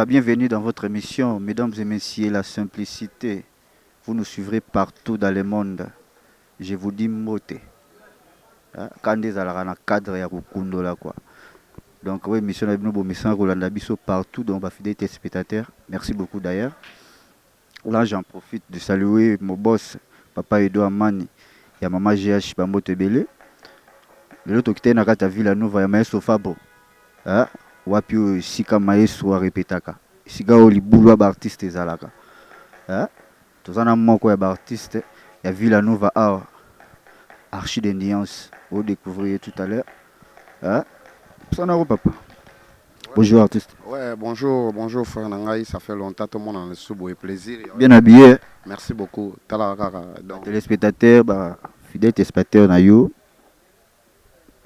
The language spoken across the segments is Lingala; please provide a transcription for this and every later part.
Voilà, bienvenue dans votre émission, mesdames et messieurs, la simplicité. Vous nous suivrez partout dans le monde. Je vous dis moté. Quand des alarana cadre ya kukundo là quoi. Donc oui, mission Nabino Mission Rolanda Bisso partout dans ma fidélité spectateurs. Merci beaucoup d'ailleurs. Là, j'en profite de saluer mon boss, Papa Edo Amani, et Maman GH Bambo Tebele. Le l'autre qui est dans la ville à Nova, ya Maestro Fabo. Wapi sika Maestro a répétaka. Sika Olibulwa artiste ezalaka. Tozana moko ya artiste ya Villa Nova Archi de Nuance. Vous découvrirez tout à l'heure. Sanaro papa. Bonjour artiste. Ouais, bonjour frère Nangaï, ça fait longtemps tout le monde en est sous et plaisir. Bien habillé. Merci beaucoup. Téléspectateurs, fidèles téléspectateurs na yo.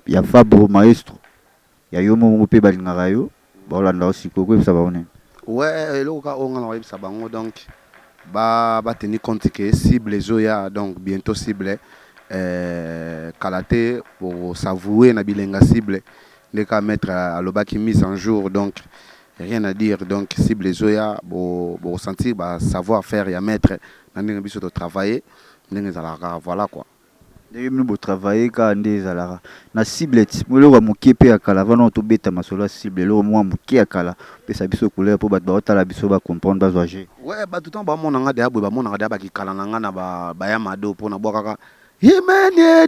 Il y a Fabro Maestro. Il y a Yomo Mopé Balingarayo. Bon là aussi Koko ça va on est. Ouais, là on a ça va donc ba tenir compte que cible Zoya donc bientôt cible Kalaté pour s'avouer na bilenga cible les cas mettre à l'obaki mise en jour donc rien à dire donc cible Zoya pour sentir savoir faire et mettre dans les biso de travailler voilà quoi. Nous devons travailler quand on alara na cible molo wa mukepe akala vana to beta masolo cible lo moi muke akala pesa biso couleur pour battre ta la biso ba comprendre ba zoager ouais ba tout temps ba monanga de abo ba monanga ba ki kala nanga na ba ya mado pour na boka Himene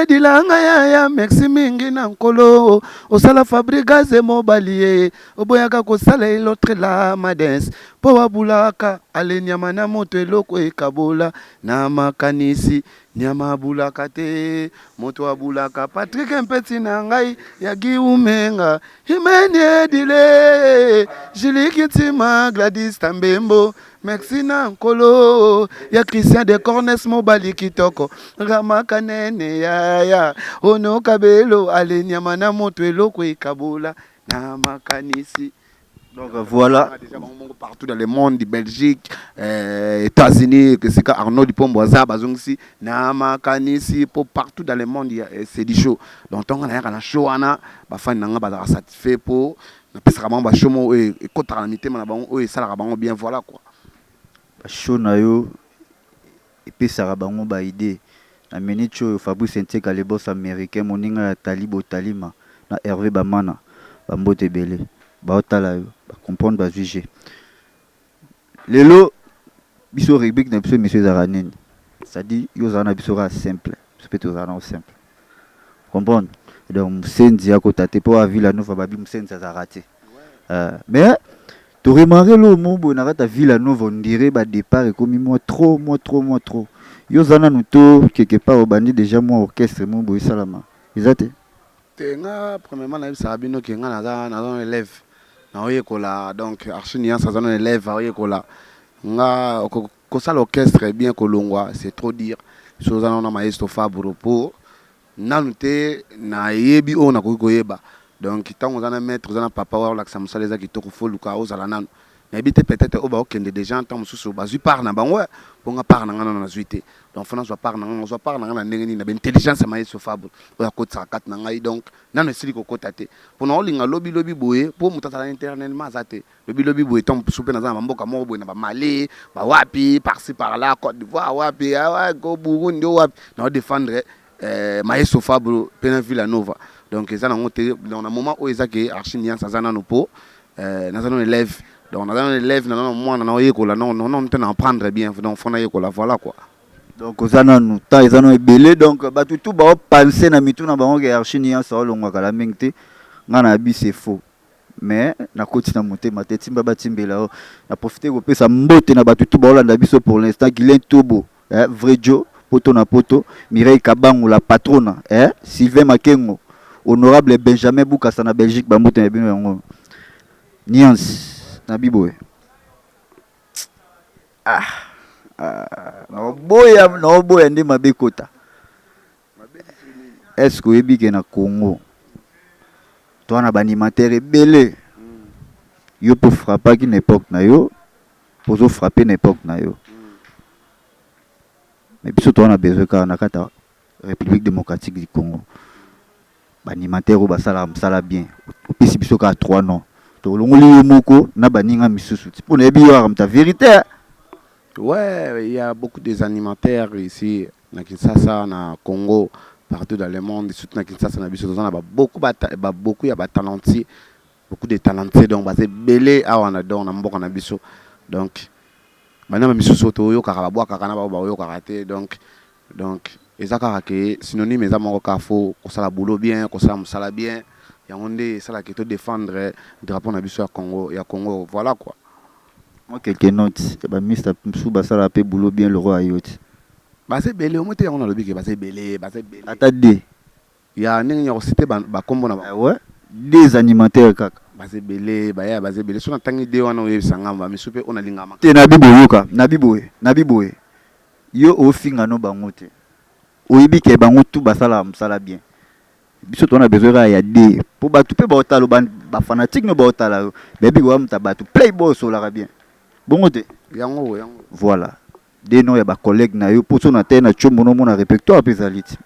dilanga ya merci mingi na nkolo osala fabrigaze mobalier oboyaka kosala l'autre la madens po wabulaka ale nyama na moto eloko ekabola na makanisi nyama bulaka te moto wabulaka Patrick Mpeti na ngai ya giumenga Himene dile Jilikitima Gladys Tambembo merci na nkolo ya Christian de Cornes mobali kitoko ramaka nene ya ono kabelo ale nyama na moto eloko ekabola na makanisi. Donc voilà. Partout dans le monde, Belgique, États-Unis, que c'est Arnaud Dupont-Boisa, Bazongsi, Namakanisi, pour partout dans le monde, c'est des shows. Donc on a un show, on a satisfait pour un show et contre la mité, et ça la bien voilà quoi. Show na yo et puis ça rabango ba idée. Na menicho Fabrice Nteka les boss américains moninga Talibo Talima na Hervé Bamana, Bambote Belé. Baotala yo comprendre ba juger lelo biso rubrique na biso monsieur Zaranene ça dit yo zana biso ra simple peut-être zana simple comprendre donc musenzi ya kotate po Villa Nova babi musenzi za raté mais tu remarquer le mot na rata Villa Nova on dirait ba départ et comme moi trop yo zana nuto quelque part au bandi déjà moi orchestre mo boy salama ezate tenga premièrement na bisa bino ke nga na élève na oyekola donc archinian ça zone élève oyekola nga ko ça l'orchestre bien kolongwa c'est trop dire chose na maestro Fabro pour nanuté na yebi on na koyeba donc tango zana maître zana papa wa la samsa les akitoko foluka ozala nanu na habite peut-être oba okende des gens tant mususu bazu par na bango pour nga par na ngana na zuité donc France soit par na ndenge na intelligence maestro Fabro oya kotsa kat na ngai donc nanu esili ko kotate pour na olinga lobi boye pour mutata internellement zate lobi boye tant soupe na zana mboka moko boye na ba Mali ba wapi par-ci par-là Côte d'Ivoire wapi go Burundi wapi na défendre maestro Fabro pena Villa Nova donc ça dans un moment où ils ont archinian ça zana no po na zana élève donc on a un élève moi on a école non on prendre bien donc faut na école voilà quoi donc ozana nous ta ezano ebele donc batutu ba penser na mitu na bango ke archinian ça longwa kala mengte ngana bi c'est faux mais na koti na motema te timba batimbela na profiter ko pesa mbote na batutu ba olanda biso pour l'instant Guilain Tobo vrai Joe poto na poto Mireille Kabangu la patronne Sylvain Makengo honorable Benjamin Boukassa na Belgique ba mbote na bino yango Nuance na biboye na boya ndi mabekota est-ce que oyebi na Congo toi na banimateur ebele yo pour frapper qui n'époque na yo pour frapper n'époque na yo mais biso toi on a besoin car na kata République démocratique du Congo banimateur basala bien opesi biso ka 3 noms tolongoli yo moko na baninga misusu pour ne bi yo ta vérité. Ouais, il y a beaucoup des animateurs ici na Kinshasa, na Congo, partout dans le monde, surtout na Kinshasa na biso on a beaucoup ya ba talentier, beaucoup de talentiers donc basé belé awana donc na mboka na biso. Donc maintenant misusu to yo kaka ba boa kaka na ba yo karaté donc ezaka ke synonyme za moko ka fo ko sala boulot bien, ko sala musala bien. Ya onde sala ke to défendre drapeau na biso ya Congo, voilà quoi. Moi quelques notes ba Mr Msuba sala pe boulot bien le roi ayoti. Bah c'est belé au moins on a le bic bah c'est belé. Attendez. Il y a un cité ba kombo na ba. Ouais. Des animateurs kaka. Bah c'est belé, bah c'est belé. So na tangi de wana oye sangamba misupe ona lingama. Te na biboyoka, na biboye. Yo ofinga no bango te. Oyebi ke bango tout basala musala bien. Biso to na besoin ya de. Pour batu pe ba otalo ba fanatique no ba otala. Bebi wa mta batu playboy so la bien. Bongo te. Yango. Voilà. Des noms ya ba collègue na yo pour na te na chombo no mona répertoire pe zaliti.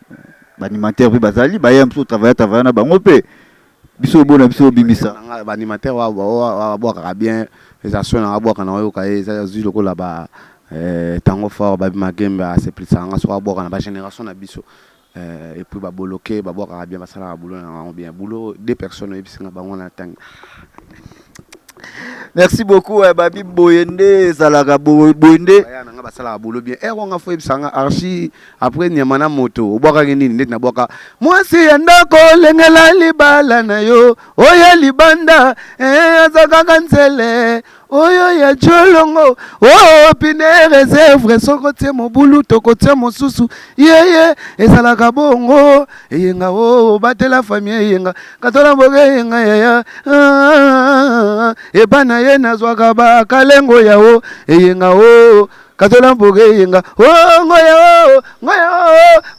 Ba animateur pe bazali ba yam so travailler na bango pe. Biso bona biso bimisa. Ba animateur wa boka bien. Les actions na boka na yo ka eza zu loko la ba tango fort ba magemba c'est plus ça nga so boka na ba génération na biso. Et puis ba boloké ba boka bien ba sala boulot na bien boulot deux personnes ebisinga bango na tang. Merci beaucoup Babi Boyende Zalaga Boyende. Aya nanga basala boulot bien. On a fait sanga archi après nyamana moto. Oboka nini net na boka. Mwasi andako lengela libala na yo. Oya libanda azaka kansele. Oyo ya jolongo. Oh pine réserve soko tie mobulu toko tie mosusu. Yeye ezalaka bongo. Eyenga o batela famille yenga. Katola mboge yenga ya. Ebana ye nazwaka ba kalengo yao eyenga o katola mboge yenga o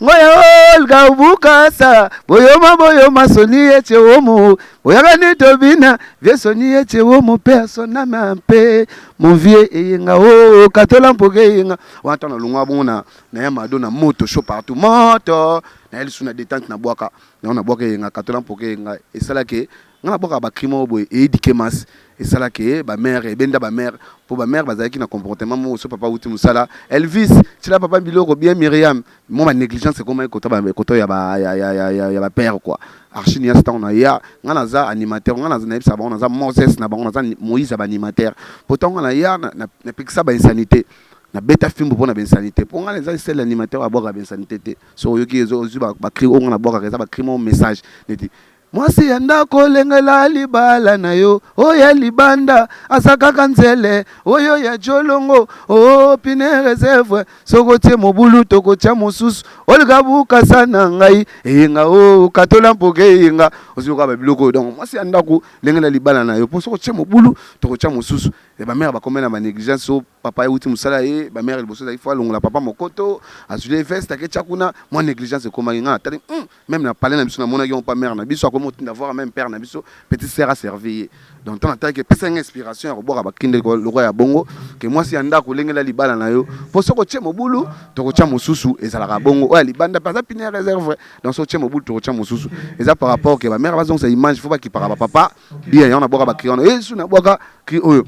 ngoya lgabuka sa boyoma soni eche womo oyagani tobina vie soni eche womo persona mampe mon vie eyenga o katola mboge yenga wanta na lungwa bona na ya madona moto show partout moto na elle suna détente na boaka na boaka yenga katola mboge yenga esalake ngana boka ba crimo boy édiquer mas et ça là que ba mère et benda ba mère pour ba mère bazaki na comportement mo so papa outi musala Elvis tu la papa biloko bien Myriam moi ma négligence c'est comment koto ya ba père quoi archini ya on a ya ngana za animateur ngana za na ba on za Moses na ba on za Moïse ba animateur pourtant ngana ya na pixa ba insanité na beta film pour na ba insanité pour ngana za c'est l'animateur a boka ba insanité te so yoki zo ba cri on na boka za ba cri mon message neti mwasi andako lengela libala na yo oya libanda asaka kanzele oyo ya jolongo o pine réserve soko tie mobulu toko tia mosusu olgabuka sana ngai eyenga o katola mpoke eyenga ozuka ba biloko donc mwasi andako lengela libala na yo po soko tia mobulu toko tia mosusu et ba mère ba komena ba négligence so papa uti musala e ba mère liboso il faut longola papa mokoto azule veste aketia kuna moi négligence comme nga tali même na parler na biso na mona yo pas mère na biso d'avoir même père na biso petit sœur à servir donc tant que pesa une inspiration ya boka ba kinde le roi ya bongo que moi si anda ko lengela libala na yo po soko tie mobulu to ko tia mosusu ezalaka bongo oya libanda pas pine réserve donc so tia mobulu to ko tia mosusu eza par rapport que ba mère bazong sa image faut pas qu'il para papa bien ya na boka ba kriona et su na boka kri oyo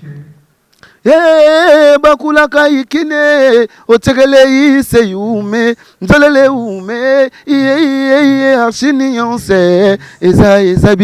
bakulaka ikine otekele ise yume nzolele ume iye archini yonse eza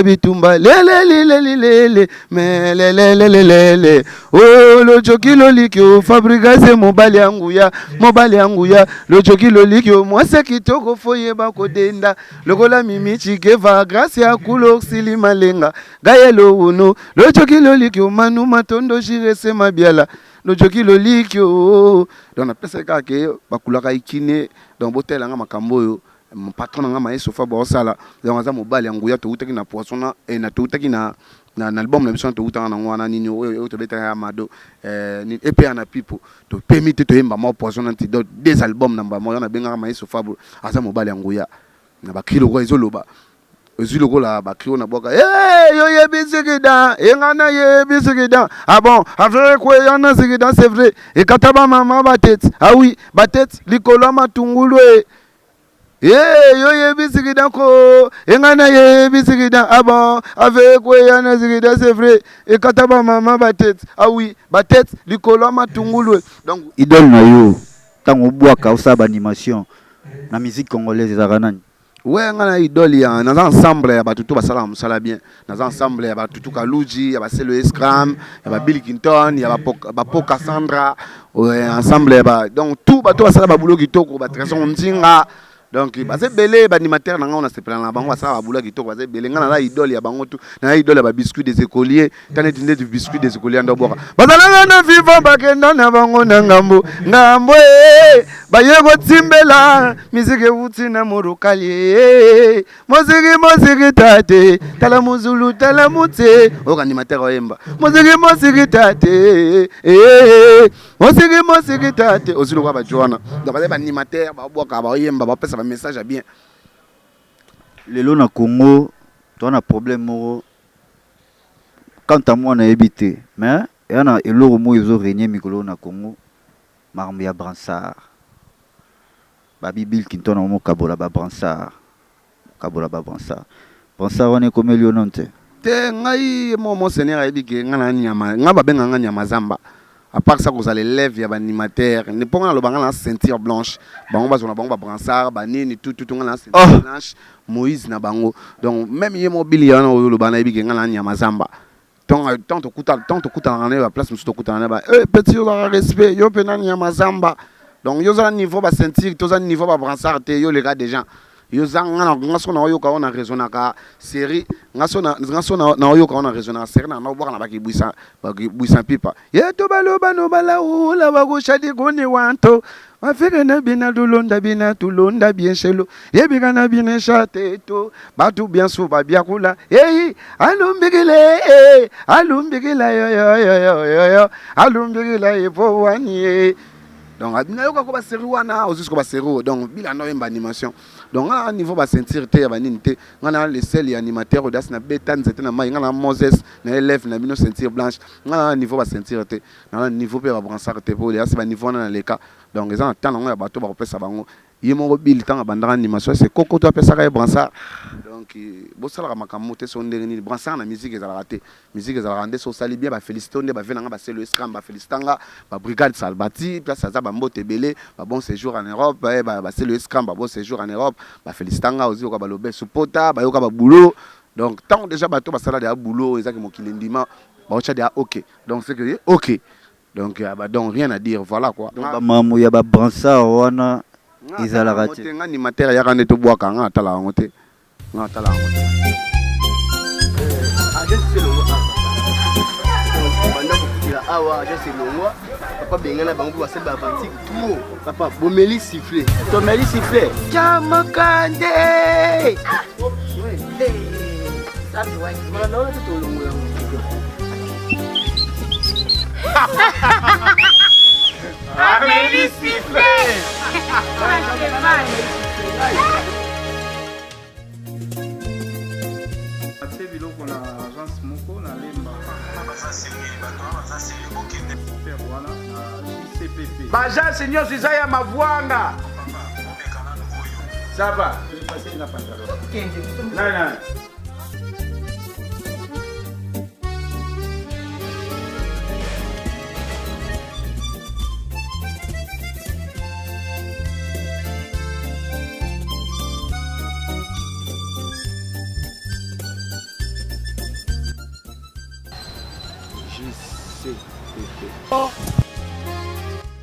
bitumba lele melelelelele o lojoki lolikio fabrigaze mobali yangu ya lojoki lolikio mwase kitoko foye bakodenda lokola mimichi geva grâce ya kulo silimalenga gayelo uno lojoki lolikio manu matondo jirese mabiala lojoki lolikio donc na pesa kake bakulaka ikine donc botela nga makambo yo mon patron nga maïso fa bosala donc aza mobali yangu ya to utaki na poisson et na to utaki na album na biso to utanga na ngwana nini o to beta ya mado ni EP na people to permettre to yemba mo poisson antidote des albums na mo na benga maïso fa aza mobali yangu ya na bakilo ko ezoloba eziloko la bakrio na boka yo yebisigida engana yebisigida ah bon avec quoi yana sigida c'est vrai et kataba mama batete ah oui batete likolo matungulu yo yebisikida ko engana yebisikida ah bon avec yana zikida c'est vrai et kataba mama batet ah oui batet likolo matungulu donc idole na yo tango bwaka osaba animation na musique congolaise ezaka nani? ouais ngana idole ya dans ensemble ya batutu basala musala bien dans ensemble ya batutu Kaluji ya baselo Scram ya ba Bill Clinton ya ba Poka Sandra ouais ensemble ya ba donc tout bato basala ba boulot kitoko ba Trésor Ndinga donc basé belé ba animateur na ngona sepela na bango basala ba boulot kitoko basé belé ngana la idole ya bango tout na idole ya ba biscuit des écoliers tane tinde du biscuit des écoliers ndo boka basala na vivant bakenda na bango na ngambo ba yego timbela mizike uti na morokali moziki tate tala muzulu tala mute o animateur oyemba moziki tate moziki tate aussi le ba joana donc ba animateur ba boka ba oyemba ba pesa ba message bien lelo na Congo to na problème moko quand à moi na habité mais yana eloko mo ezo régner mikolo na Congo makambo ya Bransard babi Bill Clinton na mo kabola ba Bransard Bransard on est comme Lionante te ngai mo seigneur ayebike ngana nyama ngaba benga nganya mazamba à part ça vous allez lève ya ba animateur ne ponga lo banga na ceinture blanche bango bazona bango ba Bransard ba nini tout ngana ceinture blanche Moïse na bango donc même yemo Bill yana lo bana ayebike ngana nyama zamba tant to kuta na ba place musu to kuta na ba petit yo ba respect yo pena nyama zamba donc yo za niveau ba ceinture to za niveau ba Bransard te yo les gars des gens yo za ngana ngaso na yo ka on a raisonné ka série ngaso na yo ka on a raisonné série na no bora na ba ki buisa pipa ye to baloba no bala la ba go shadi koni wanto afika na bina dulonda bina tulonda bien chelo ye bika na bina chate to batu bien suba bia kula alumbigile yo alumbigile ifo wani donc abina yo ko ba série wana aussi ko ba série donc bila no yemba animation donc à niveau ba sentir te ya banini te ngana le seul animateur audace na beta nzete na mai ngana Moses na élève na bino sentir blanche ngana niveau ba sentir te na niveau pe ba Bransard te po ya se ba niveau na leka donc ils ont tant na bato ba kopesa bango yemo Bill tant bandara animation c'est koko to pesa ka Bransard donc bo sala ka makambo te so ndenge ni Bransard na musique ezala raté musique ezala rende so sali bien ba féliciter on ba venanga ba selo Scram ba félicitanga ba brigade Salbati place za ba mbote belé ba bon séjour en Europe ba selo Scram ba bon séjour en Europe ba félicitanga aussi ko ba lobé supporta ba yoka ba boulot donc tant déjà bato ba sala de boulot ezaki mokili ndima ba ocha de OK donc c'est que OK donc donc rien à dire voilà quoi ba mamu ya ba Bransard wana izala raté nga ni matériel ya kande to bwaka nga tala ngote nga tala ngote awa aja selongwa papa bengana bango ba seba bantique tout papa bomeli siffler tomeli siffler chama kande sabi wa mala na wote tolongwa ameli siffler biloko na agence moko na lemba bajase nyonso eza ya mavwanga saba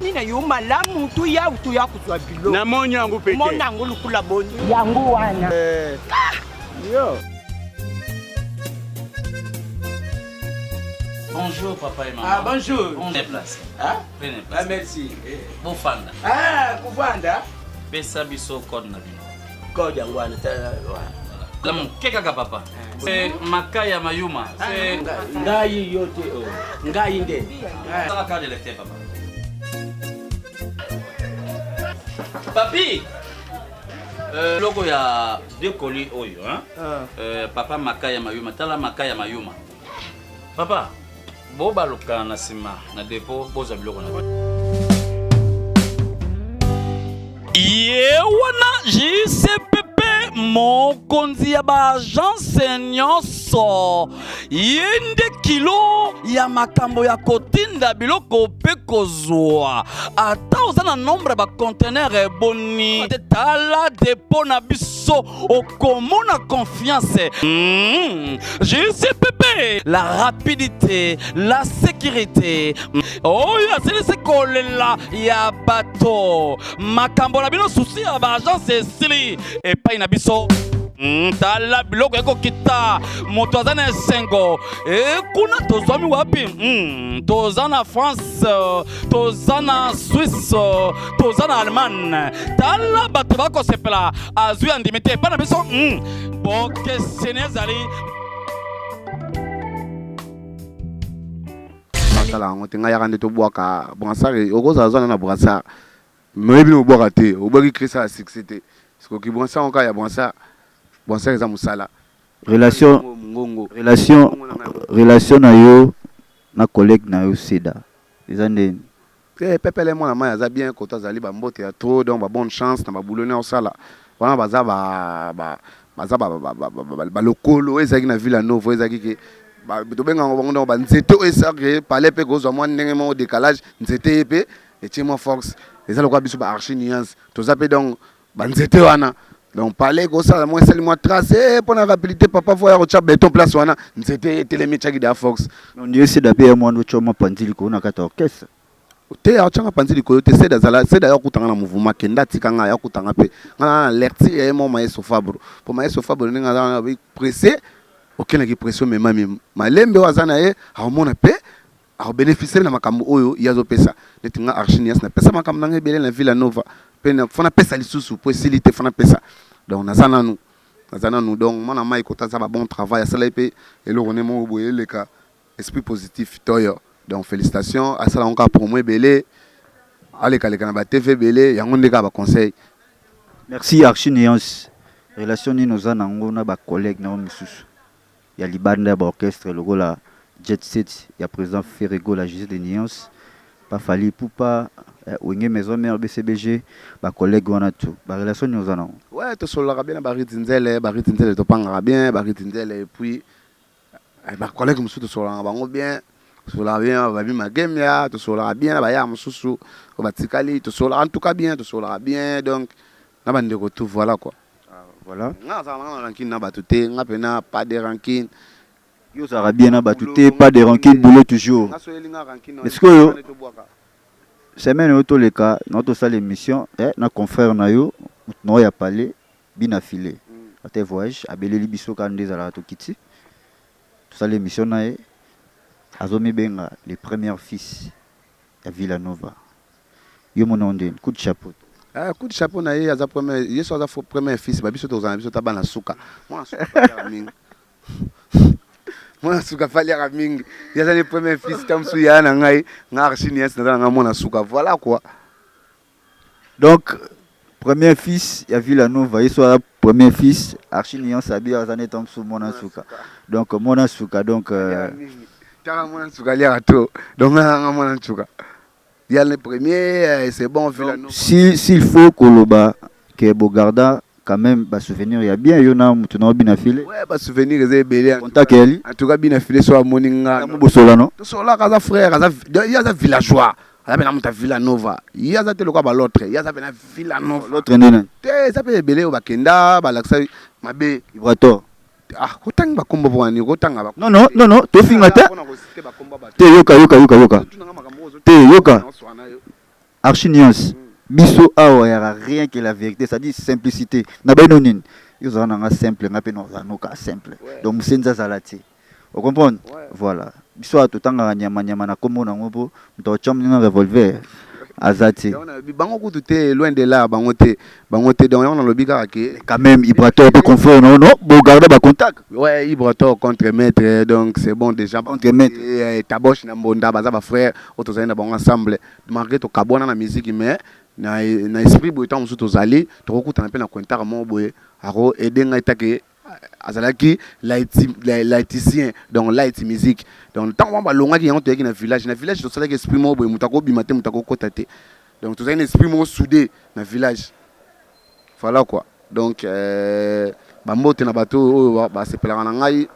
nina yo malamu tu ya kuzwa bilo na moni yangu peke mona yangu lukula boni yangu wana yo Bonjour papa et maman. Ah bonjour. Prenez place. Prenez Ah place. merci. Bofanda. Kuvanda. Pesa biso code na bino. Code yangu wana. Lamu keka papa. C'est Makaya Mayuma. C'est ngai yote ngai nde. ça la carte de lecteur papa. Papi. Logo ya deux colis oyo hein. Papa Makaya Mayuma, tala Makaya Mayuma. Papa, bo baluka na sima na dépôt boza biloko na. Yewana JCPP mokonzi ya ba agence nyonso yende kilo ya makambo ya kotinda biloko pe kozwa ata oza na nombre ba conteneur eboni tala depo na biso okomona confiance. JCPP, la rapidité, la sécurité. Oh ya c'est kolela ya bato makambo la bino souci ya ba agence sili et pas na biso tala biloko eko kita moto aza na esengo kuna tozwa mi wapi toza na France toza na Suisse toza na Allemagne tala bato bakosepela azwi andimi te epai na biso bokeseni ezali masala yango te ngai yaka nde tobwaka bransard okozala zwana na bransard moyebi na obwaka te obwaki krisa ya succès te soki bransard oka ya bransard eza mosala relation na yo na collègue na yo Seda eza ndeni pepele mwana mai aza bien koto azali bambote ya trop donc babonne chance na baboulone osala wana baza balokolo ezalaki na ville ya Novo ezalaki ke tobengaka bango donc banzete oyo esake pale mpe kozwa mwa ndenge moko décalage nzete ye mpe etie mwa force eza lokola biso baarchi nuance toza mpe donc banzete wana donc pale kosala mwa esali mwa trace mpo na rapidité papa voya kotya beton place wana nzete etelemi etiaki de ya force ndio Seda mpe ya mwana otya mwa panzi likolo na kati ya orchestre te atyanga panzi likolo te Seda ya kutanga na mouvement kenda atika ngai ya kutanga mpe ngai na alerti ya ye mo Maestro Fabro mpo Maestro Fabro ndenge aza pressé okendaki pression memami malembe oyo aza na ye akomona mpe akobénéficier na makambo oyo ye azopesa neti nga archinias napesa makambo nanga ebele na ville ya Nova mpe fo napesa lisusu mpo esili te fo napesa donc naza nanu donc mwana mai kota aza babon travail asala ye mpe eloko ne moko boye eleka esprit positif toyo donc félicitations asala ngo kaka promo ebele alekaleka na batv ebele yango nde kaka baconseil. Merci archinias relation nini oza nango na bacollègue na yo misusu ya libanda ya baorchestre lokola Jet Set ya président Ferrego la justice de Nuance pas Fally Ipupa Wenge maison mère BCBG ba collègue wana tout ba relation ni ozana ouais to solaka bien ba ritinzele to panga bien ba ritinzele et puis ba collègue musu to solaka bango bien solaka bien ba bi ma game ya to solaka bien ba ya mususu ko batikali to solaka en tout cas bien to solaka bien donc na bande ko tout voilà quoi. Voilà. Nga za na ranking na batuté nga pena pas de ranking. Yo ça va bien na batuté pas de ranking boulot toujours. Est-ce que semaine auto le cas notre salle émission na confrère na yo no ya parler bina filé. Ate voyage abeleli biso ka ndeza to kiti. To salle émission na e azomi benga les premiers fils ya Villanova. Yo mon nom coup de chapeau. Coup de chapeau na ye aza premier yeso aza premier fils ba biso tozana biso tabana suka mwana suka faliaka mingi mwana suka faliaka mingi yaza le premier fils tamsu ya na ngai nga archinias na nga mwana suka voilà quoi. Donc premier fils ya Villanova yeso aza premier fils archinias abi azane tamsu mwana suka donc mwana suka donc tara mwana suka lia to donc nga mwana suka. Il y a le premier, c'est bon. S'il faut Koloba, que Bogarda, quand même, bah souvenir, il y a bien, il y en a maintenant bien affilé. Ouais, bah souvenir, c'est belé. Contact Eli. En tout cas, bien affilé sur la moninga. Bosola non. Bosola, casa frère, il y a des villageois. Il y a des Villanova. Il y a des locaux à l'autre. Il y a des Villanova. L'autre n'est pas. Ça peut être belé au Bakenda, Balaksa, Mabé. Ibrator. Ah, kotang ba kombo bwani kotanga ba. Non, to fingata. Te yoka. Te yoka. Archinias. Biso awa ya rien que la vérité, ça dit simplicité. Na ba nonin. Yo zana nga simple, nga pe no zanoka simple. Donc musenza zalati. Vous comprenez? Voilà. Biso atotanga nyama na kombo na ngopo, mto cham na revolver. Azati. Bango kututé loin de là, bango te donc on a le biga que quand même Ibrator peut confondre non Bogarda ba contact. Ouais, Ibrator contre maître donc c'est bon déjà contre maître. Tabosh na Mbonda baza ba frère autozaina bango ensemble. Malgré to kabona na musique mais na esprit boy temps musu tozali to kokutana pe na contact mo boy aro edenga itake azalaki laiticien donc light musique donc tant on va longa qui ont na village to sala que esprit mo boy mutako bimate mutako kotate donc to za un esprit mo soudé na village voilà quoi. Donc bambote na bato ba sepelaka na ngai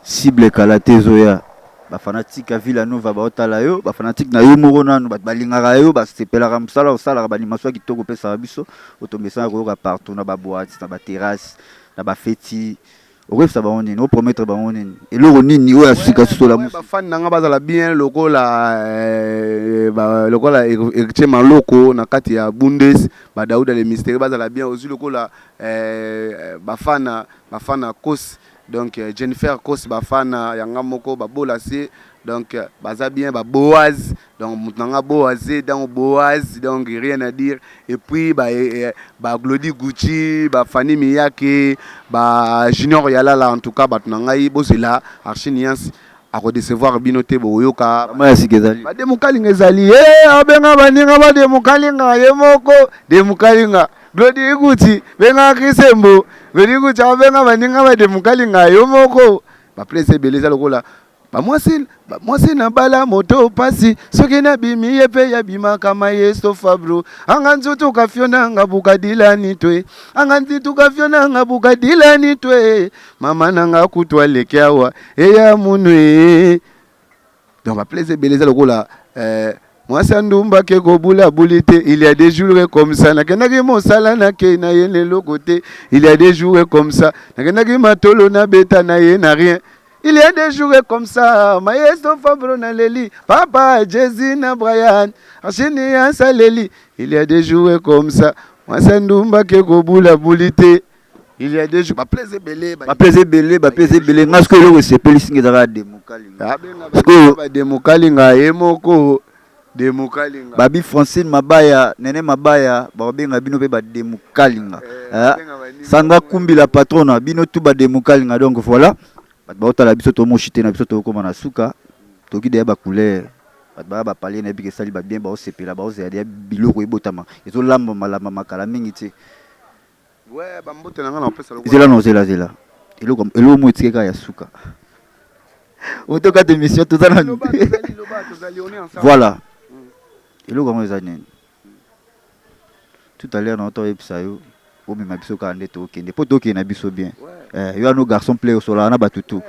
cible kala te zoya bafanatique ya Villanova baotala yo bafanatique na yo moko nano bato balingaka yo basepelaka mosala osalaka baanimation ya kitoko opesaka biso otomesana koyoka partout na baboite na baterrasse na bafeti okoyebisa bango nini opromettre bango nini eloko nini oyo asika sosola bafani na nga bazala bien lokola Héritier Maloko na kati ya Bundes badauda le mystérieux bazala bien aussi lokola bafana Kos donc Jennifer Kos bafana yanga moko babola se donc baza bien Boaz donc mutanga Boaz donc Boaz donc rien à dire et puis Glody Gucci Fanny Miyake Junior Yalala en tout cas batunangai bozela archinians a redecevoir binote boyoka bademukalinga ezali abenga baninga bademukalinga yemoko demukalinga Glody Gucci benga Kisembo Glody Gucci abenga baninga bademukalinga yomoko baplaise beleza lokola Mwasi na bala moto pasi soki na bimi yepe ya bima kama yeso fabro anganzu tukafiona nga bukadila nitwe anganzi tukafiona nga bukadila nitwe mama nanga kutwa lekiawa eya munwe donc ba plaisir beleza lokola mwasi ndumba ke kobula bulite il y a des jours comme ça nakendaki mosala na ke na yene lokote il y a des jours comme ça nakendaki matolo na beta na ye na rien. Il y a des jours comme ça, Maestro Fabro na Leli, Papa Jezi na Brian, Achini Ansa Leli. Il y a des jours comme ça, Masandumba Keko Bula Bulite. Il y a des jours, plaisir belé, plaisir belé, parce que le c'est police ngara demukalinga. Parce que demukalinga emoko demukalinga. Babi Francine Mabaya, Nene Mabaya, babenga bino pe ba demukalinga. Sandra Kumbi la patronne, bino tout ba demukalinga donc voilà. Baotala biso to mochité na biso to koma na suka toki de ba couleur ba parler na bike sali ba bien ba osepela ba ozeya biloko ebotama ezo lamba malama makala mingi ti ouais ba mbote na nga na pesa lokolo zela no zela eloko mo etikeka ya suka otoka de mission to zana voilà eloko mo ezane tout à l'heure na to epsa yo o mema biso ka ndete okende po toki na biso bien yo no garçon play au sola na batutu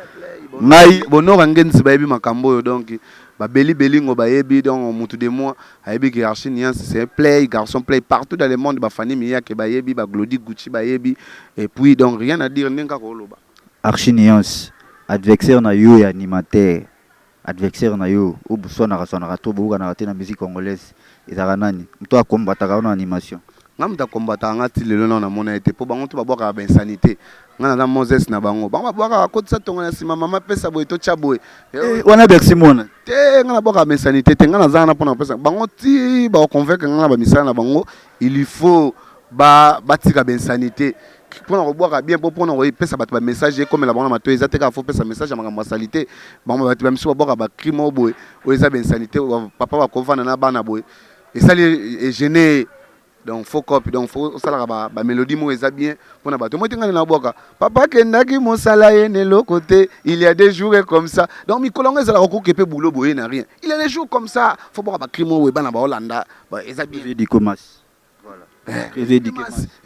ngai bonora ngenzi bayebi makambo yo donc babeli belingo bayebi donc mutu de moi ayebi que archinians c'est play garçon play partout dans le monde ba Fanny Miyake bayebi ba Glody Gucci bayebi et puis donc rien à dire nenga ko loba archinians adversaire na yo ya animateur adversaire na yo obusona rasona rato buka na na musique congolaise ezaka nani mto akombataka na animation ngamta kombata ngati lelo na mona ete po bango to babwaka ba insanité ngana na Moses na bango babwaka kotisa tonga na sima mama pesa boy to chaboy wana bersi mona te ngana bwaka ba insanité te ngana zana pona pesa bango ti ba convaincre ngana ba misala na bango il faut batika ba insanité pona ko bwaka bien po pona ko pesa bato ba message comme la bango mato ezate ka faut pesa message ya makambo salité bango bato ba miso bwaka ba crime boy o eza ba insanité papa ba kovana na bana boy et ça les gêner. Donc faut copie donc faut ça la mélodie mo eza bien pour na bato moi tingana na boka papa kendaki mosala ye ne lo côté il y a des jours comme ça donc mikolonga za la koke pe boulot boye na rien il y a des jours comme ça faut boka ba crime we bana ba Hollanda ba eza bien dikomas voilà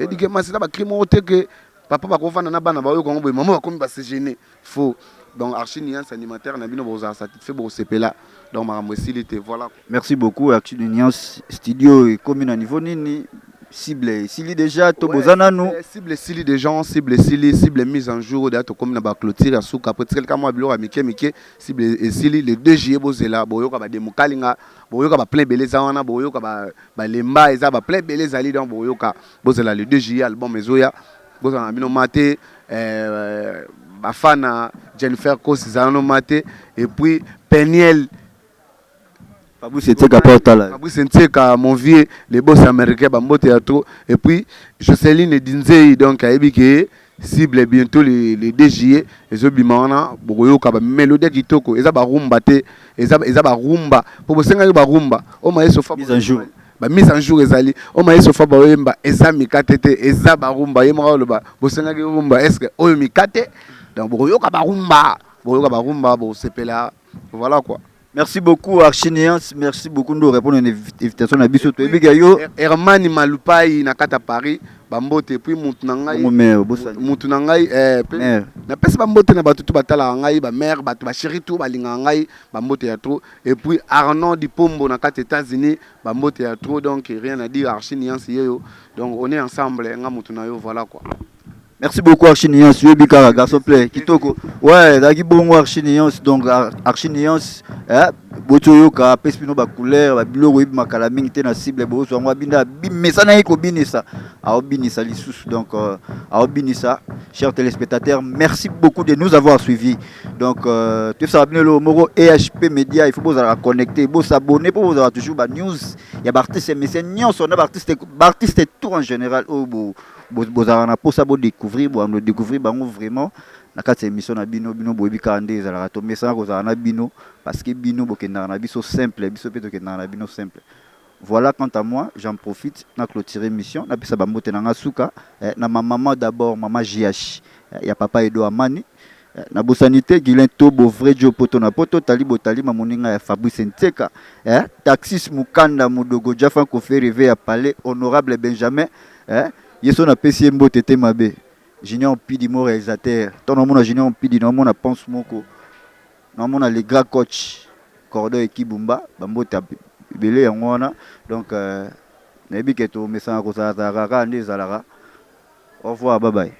dikomas la ba crime o te que papa ba kofana na bana ba yo kongo boye maman ba komi ba se gêner faut donc archinians animateur na bino boza satisfait bo sepela donc makambo silité voilà merci beaucoup archinians studio et commune à niveau nini cible sili déjà to bozana nous cible sili des gens cible mise en jour de to comme na ba clôture ya souka peut être comme biloko mike cible et sili le 2 juillet bozela boyoka ba demukalinga boyoka ba plein beleza wana boyoka ba lemba eza ba plein beleza ali donc boyoka bozela le 2 juillet album ezoya bozana bino maté Bafana Jennifer Kos Zano Mate et puis Peniel Fabrice Nteka Fabrice Nteka mon vieux les boss américains Bambo Théâtre et puis Jocelyne Dinzei donc aibike cible bientôt le 2 juillet les obimana boyoka ba mélodie kitoko eza ba rumba te eza ba rumba po bosenga yo ba rumba o maeso fa mise en jour ba mise en jour ezali o maeso fa ba oyemba eza mikate te eza ba rumba yemaka loba bosenga ki rumba est-ce que oyo mikate donc boyoka ba rumba bo sepela voilà quoi. Merci beaucoup Archinians, merci beaucoup de répondre à une invitation à Bisoto. Hermani Malupai na kata Paris, bambote puis mutu na ngai Mère, bosani. mutu na ngai Mère. na pesa bambote na bato tout batala ngai ba mère bato ba chéri tout balinga ngai bambote ya trop et puis Arnaud Dipombo na kati États-Unis bambote ya trop donc rien à dire Archi Nuance yo donc on est ensemble nga mutu na yo voilà quoi. Merci beaucoup Archiniance, Bika garçon play kitoko. Ouais, daki bongo Archiniance donc Archiniance botoyo ka pespino ba couleur ba biloko yib makala mingi te na cible bo so ngwa binda bimesa na iko binisa. A binisa lisusu donc a binisa chers téléspectateurs, merci beaucoup de nous avoir suivis. Donc tu sais abonner le Moro EHP Media, il faut vous connecter, vous s'abonner pour vous avoir toujours ba news. Il y a artistes mais c'est nyonso na artiste tout en général au bozana pour ça découvrir bango vraiment na kati émission na bino boyebi kande ezalaka to message kozala na bino parce que bino bokenda na biso simple biso pe tokenda na bino simple. Voilà, quant à moi, j'en profite na clôturer émission na pesa bambote na ngasuka na ma maman d'abord, maman JH. Il y a papa Edo Amani na bosanité Guilin Tobo vrai Joe poto na poto tali botali mamoninga ya Fabrice Nteka taxis Mukanda Mudogo Jafan ko fait rêver à palais honorable Benjamin yeso na pesi mbote te mabe Junior Pidi mo réalisateur ton nom Junior Pidi no mona pense moko no mona les grands coach Cordo et Kibumba bambote belé yango wana donc na yebi ke to message ko sa kaka nde zalaka au revoir bye bye.